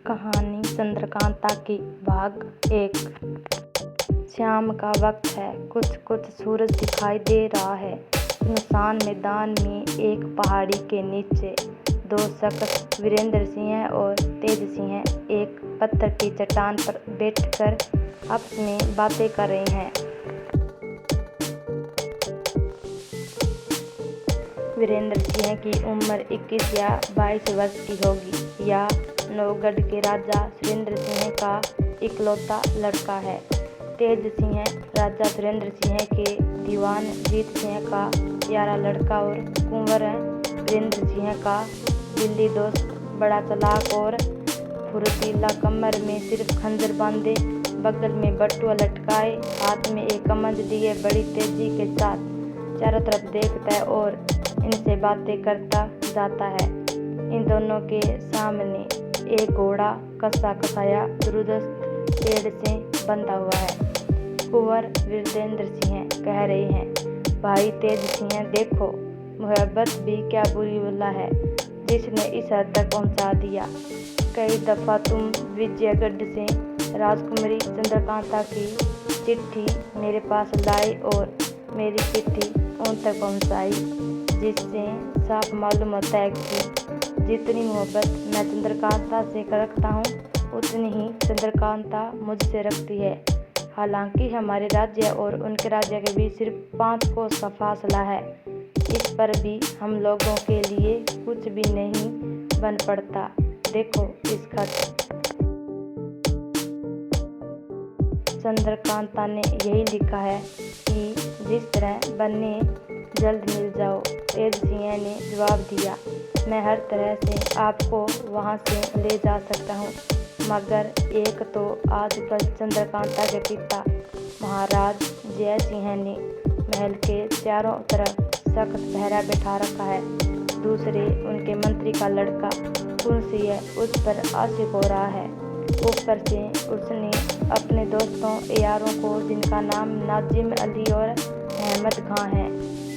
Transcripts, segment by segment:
कहानी चंद्रकांता की भाग एक। शाम का वक्त है। कुछ कुछ सूरज दिखाई दे रहा है। सुनसान मैदान में एक पहाड़ी के नीचे दो शख्स वीरेंद्र सिंह और तेज सिंह एक पत्थर की चट्टान पर बैठकर आपस में बातें कर रहे हैं। वीरेंद्र सिंह की उम्र 21 या 22 वर्ष की होगी। या नौगढ़ के राजा सुरेंद्र सिंह का इकलौता लड़का है। तेज सिंह राजा सुरेंद्र सिंह के दीवान जीत सिंह का प्यारा लड़का और कुंवर वीरेंद्र सिंह का दिल्ली दोस्त, बड़ा चालाक और फुर्तीला, कमर में सिर्फ खंजर बांधे, बगल में बटुआ लटकाए, हाथ में एक कमंद लिए बड़ी तेजी के साथ चारों तरफ देखता है और इनसे बातें करता जाता है। इन दोनों के सामने एक घोड़ा कसा कसाया दुरुस्त पेड़ से बंधा हुआ है। कुंवर वीरेंद्र सिंह कह रहे हैं, भाई तेज सिंह, देखो मोहब्बत भी क्या बुरी बला है जिसने इस हद तक पहुंचा दिया। कई दफ़ा तुम विजयगढ़ से राजकुमारी चंद्रकांता की चिट्ठी मेरे पास लाए और मेरी चिट्ठी उन तक पहुंचाई, जिससे साफ मालूम होता है कि जितनी मोहब्बत मैं चंद्रकांता से रखता हूँ उतनी ही चंद्रकांता मुझसे रखती है। हालांकि हमारे राज्य और उनके राज्य के बीच सिर्फ 5 कोस का फासला है। इस पर भी हम लोगों के लिए कुछ भी नहीं बन पड़ता। देखो इस खत। चंद्रकांता ने यही लिखा है कि जिस तरह बने जल्द मिल जाओ। तेज सिंह ने जवाब दिया, मैं हर तरह से आपको वहां से ले जा सकता हूं, मगर एक तो आजकल चंद्रकांता के पिता महाराज जय सिंह ने महल के चारों तरफ सख्त पहरा बैठा रखा है। दूसरे उनके मंत्री का लड़का सिंह उस पर आशिक हो रहा है। ऊपर से उसने अपने दोस्तों यारों को, जिनका नाम नाजिम अली और अहमद खां है,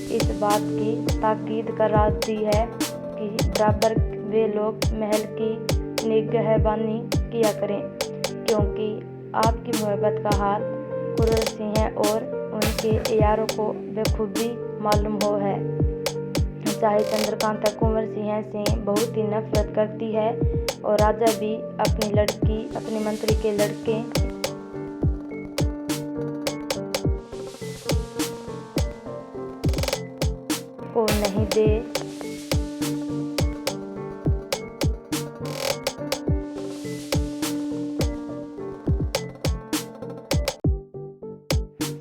इस बात की ताकीद करा दी है कि बराबर वे लोग महल की निगहबानी किया करें, क्योंकि आपकी मोहब्बत का हाल कुंवर सिंह और उनके यारों को बखूबी मालूम हो है। चाहे चंद्रकांता कुंवर सिंह से बहुत ही नफरत करती है और राजा भी अपनी लड़की अपने मंत्री के लड़के को नहीं दे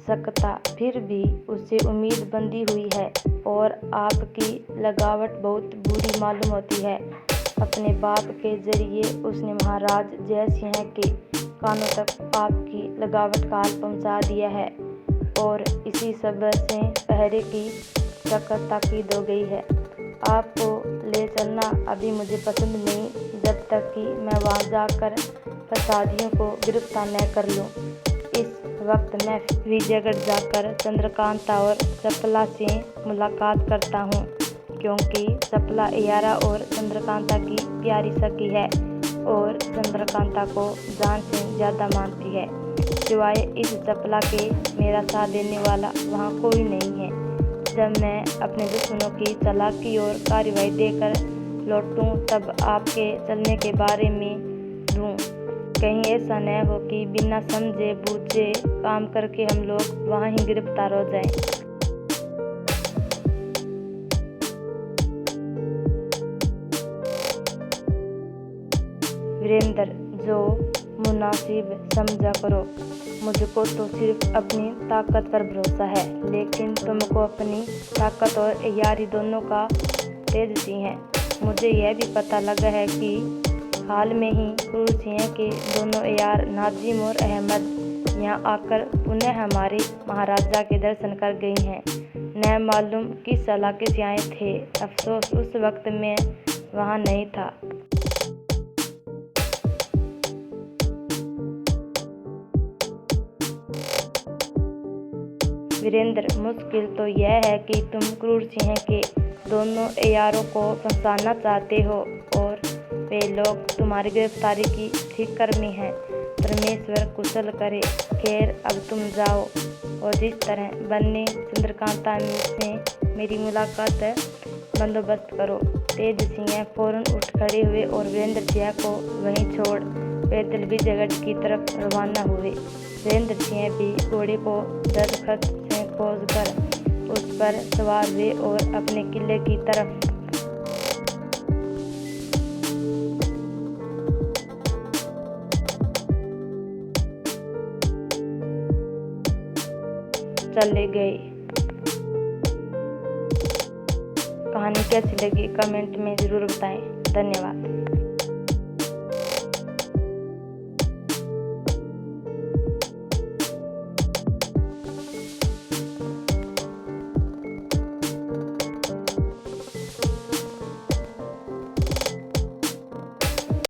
सकता, फिर भी उसे उम्मीद बंधी हुई है और आपकी लगावट बहुत बुरी मालूम होती है। अपने बाप के जरिए उसने महाराज जय सिंह के कानों तक आपकी लगावट का हाल पहुंचा दिया है और इसी सबब से पहरे की सख्त ताकीद हो गई है। आपको ले चलना अभी मुझे पसंद नहीं, जब तक कि मैं वहां जाकर फसादियों को गिरफ्तार न कर लूं। इस वक्त मैं विजयगढ़ जाकर चंद्रकांता और चपला से मुलाकात करता हूँ, क्योंकि चपला यारा और चंद्रकांता की प्यारी सखी है और चंद्रकांता को जान से ज़्यादा मानती है। सिवाय इस चपला के मेरा साथ देने वाला वहाँ कोई नहीं है। जब मैं अपने दुश्मनों की चालाकी और कार्रवाई देकर लौटूं तब आपके चलने के बारे में दूं। कहीं ऐसा न हो कि बिना समझे बूझे काम करके हम लोग वहाँ ही गिरफ्तार हो जाएं। वीरेंद्र, जो मुनासिब समझा करो। मुझको तो सिर्फ अपनी ताकत पर भरोसा है, लेकिन तुमको अपनी ताकत और यारी दोनों का तेज सिंह है। मुझे यह भी पता लगा है कि हाल में ही कुंवर सिंह के दोनों यार नाजिम और अहमद यहाँ आकर पुनः हमारे महाराजा के दर्शन कर गई हैं। न मालूम किस चालाकी से आए थे। अफसोस उस वक्त मैं वहाँ नहीं था। वीरेंद्र, मुश्किल तो यह है कि तुम कुंवर सिंह के दोनों यारों को फंसाना चाहते हो और वे लोग तुम्हारी गिरफ्तारी की ठिकर्मी हैं। परमेश्वर कुशल करे। खैर अब तुम जाओ और जिस तरह बन्नी चंद्रकांता से मेरी मुलाकात बंदोबस्त करो। तेज सिंह फौरन उठ खड़े हुए और वीरेंद्र सिंह को वहीं छोड़ पैदल विजयगढ़ की तरफ रवाना हुए। वीरेंद्र सिंह भी घोड़े को दस्तखत से खोजकर उस पर सवार हुए और अपने किले की तरफ चले गए। कहानी कैसी लगी कमेंट में ज़रूर बताएं। धन्यवाद।